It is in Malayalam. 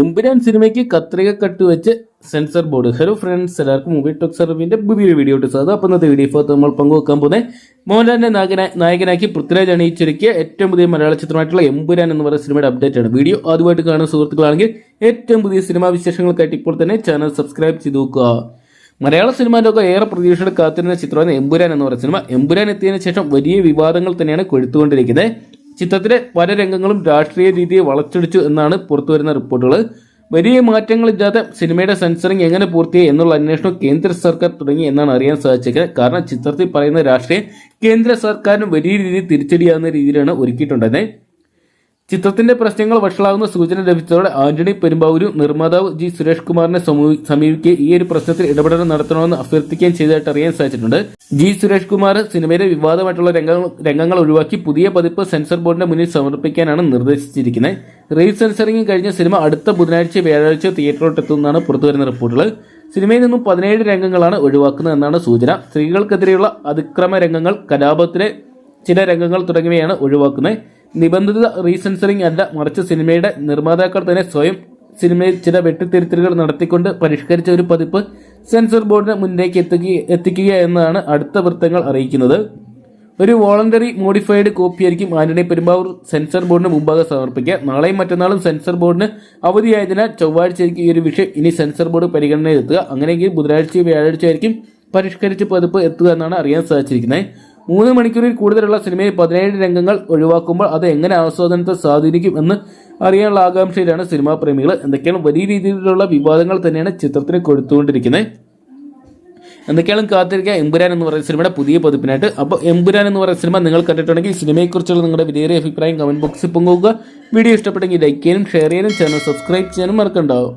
എമ്പുരാൻ സിനിമയ്ക്ക് കത്രിക കട്ട് വെച്ച് സെൻസർ ബോർഡ്. ഹലോ ഫ്രണ്ട്സ്, എല്ലാവർക്കും മൂവി ടോക്ക് സർവിന്റെ പുതിയൊരു വീഡിയോ ഇട്ട് സാധനം. അപ്പം ഇന്നത്തെ വീഡിയോ നമ്മൾ പങ്കുവെക്കാൻ പോകുന്നത് മോഹൻലാലിനെ നായകനാക്കി പൃഥ്വിരാജ് അണിയിച്ചൊരുക്കിയ ഏറ്റവും പുതിയ മലയാള ചിത്രമായിട്ടുള്ള എമ്പുരാൻ എന്ന് പറയുന്ന സിനിമയുടെ അപ്ഡേറ്റ് ആണ്. വീഡിയോ ആദ്യമായിട്ട് കാണുന്ന സുഹൃത്തുക്കളാണെങ്കിൽ ഏറ്റവും പുതിയ സിനിമാ വിശേഷങ്ങൾക്കായിട്ട് ഇപ്പോൾ തന്നെ ചാനൽ സബ്സ്ക്രൈബ് ചെയ്ത് നോക്കുക. മലയാള സിനിമാ ലോകം ഏറെ പ്രതീക്ഷയോടെ കാത്തിരുന്ന ചിത്രമാണ് എമ്പുരാൻ എന്ന് പറയുന്ന സിനിമ. എമ്പുരാൻ എത്തിയതിനു ശേഷം വലിയ വിവാദങ്ങൾ തന്നെയാണ് കൊഴുത്തുകൊണ്ടിരിക്കുന്നത്. ചിത്രത്തിലെ പല രംഗങ്ങളും രാഷ്ട്രീയ രീതിയെ വളച്ചൊടിച്ചു എന്നാണ് പുറത്തുവരുന്ന റിപ്പോർട്ടുകൾ. വലിയ മാറ്റങ്ങളില്ലാതെ സിനിമയുടെ സെൻസറിങ് എങ്ങനെ പൂർത്തിയായി എന്നുള്ള അന്വേഷണം കേന്ദ്ര സർക്കാർ തുടങ്ങി എന്നാണ് അറിയാൻ സാധിച്ചത്. കാരണം ചിത്രത്തിൽ പറയുന്ന രാഷ്ട്രീയം കേന്ദ്ര സർക്കാരിന് വലിയ രീതിയിൽ തിരിച്ചടിയാവുന്ന രീതിയിലാണ് ഒരുക്കിയിട്ടുണ്ടത്. ചിത്രത്തിന്റെ പ്രശ്നങ്ങൾ വഷളാകുന്ന സൂചന ലഭിച്ചതോടെ ആന്റണി പെരുമ്പാവൂരും നിർമ്മാതാവ് ജി സുരേഷ് കുമാറിനെ സമീപിക്കുകയും ഈ ഒരു പ്രശ്നത്തിൽ ഇടപെടൽ നടത്തണമെന്ന് അഭ്യർത്ഥിക്കുകയും ചെയ്തതായിട്ട് അറിയാൻ സാധിച്ചിട്ടുണ്ട്. ജി സുരേഷ് കുമാർ സിനിമയിലെ വിവാദമായിട്ടുള്ള രംഗങ്ങൾ ഒഴിവാക്കി പുതിയ പതിപ്പ് സെൻസർ ബോർഡിന്റെ മുന്നിൽ സമർപ്പിക്കാനാണ് നിർദ്ദേശിച്ചിരിക്കുന്നത്. റീ സെൻസറിംഗ് കഴിഞ്ഞ സിനിമ അടുത്ത ബുധനാഴ്ച വ്യാഴാഴ്ച തിയേറ്ററിലോട്ടെത്തുമെന്നാണ് പുറത്തുവരുന്ന റിപ്പോർട്ടുകൾ. സിനിമയിൽ നിന്നും 17 രംഗങ്ങളാണ് ഒഴിവാക്കുന്നതെന്നാണ് സൂചന. സ്ത്രീകൾക്കെതിരെയുള്ള അതിക്രമ രംഗങ്ങൾ, കലാപത്തിലെ ചില രംഗങ്ങൾ തുടങ്ങിയവയാണ് ഒഴിവാക്കുന്നത്. നിബന്ധിത റീസെൻസറിംഗ് അല്ല, മറിച്ച് സിനിമയുടെ നിർമ്മാതാക്കൾ തന്നെ സ്വയം സിനിമയിൽ ചില വെട്ടിത്തിരുത്തലുകൾ നടത്തിക്കൊണ്ട് പരിഷ്കരിച്ച ഒരു പതിപ്പ് സെൻസർ ബോർഡിന് മുന്നിലേക്ക് എത്തിക്കുക എന്നതാണ് അടുത്ത വൃത്തങ്ങൾ അറിയിക്കുന്നത്. ഒരു വോളണ്ടറി മോഡിഫൈഡ് കോപ്പിയായിരിക്കും ആന്റണി പെരുമ്പാവൂർ സെൻസർ ബോർഡിന് മുമ്പാകെ സമർപ്പിക്കുക. നാളെയും മറ്റന്നാളും സെൻസർ ബോർഡിന് അവധിയായതിനാൽ ചൊവ്വാഴ്ചയായിരിക്കും ഈ ഒരു വിഷയം ഇനി സെൻസർ ബോർഡ് പരിഗണനയിലെത്തുക. അങ്ങനെയെങ്കിൽ ബുധനാഴ്ചയോ വ്യാഴാഴ്ച ആയിരിക്കും പരിഷ്കരിച്ച പതിപ്പ് എത്തുക എന്നാണ് അറിയാൻ സാധിച്ചിരിക്കുന്നത്. 3 മണിക്കൂറിൽ കൂടുതലുള്ള സിനിമയിൽ 17 രംഗങ്ങൾ ഒഴിവാക്കുമ്പോൾ അത് എങ്ങനെ ആസ്വാദനത്തെ സ്വാധീനിക്കും എന്ന് അറിയാനുള്ള ആകാംക്ഷയിലാണ് സിനിമാ പ്രേമികൾ. എന്തൊക്കെയാണ് വലിയ രീതിയിലുള്ള വിവാദങ്ങൾ തന്നെയാണ് ചിത്രത്തിന് കൊടുത്തുകൊണ്ടിരിക്കുന്നത്. എന്തൊക്കെയാണ് കാത്തിരിക്കുക എമ്പുരാൻ എന്ന് പറയുന്ന സിനിമയുടെ പുതിയ പതിപ്പിനായിട്ട്. അപ്പോൾ എമ്പുരാൻ എന്ന് പറയുന്ന സിനിമ നിങ്ങൾ കണ്ടിട്ടുണ്ടെങ്കിൽ സിനിമയെക്കുറിച്ചുള്ള നിങ്ങളുടെ വിലയേറിയ അഭിപ്രായം കമന്റ് ബോക്സിൽ പങ്കുവെക്കുക. വീഡിയോ ഇഷ്ടപ്പെട്ടെങ്കിൽ ലൈക്ക് ചെയ്യാനും ഷെയർ ചെയ്യാനും ചാനൽ സബ്സ്ക്രൈബ് ചെയ്യാനും മറക്കണ്ടാവും.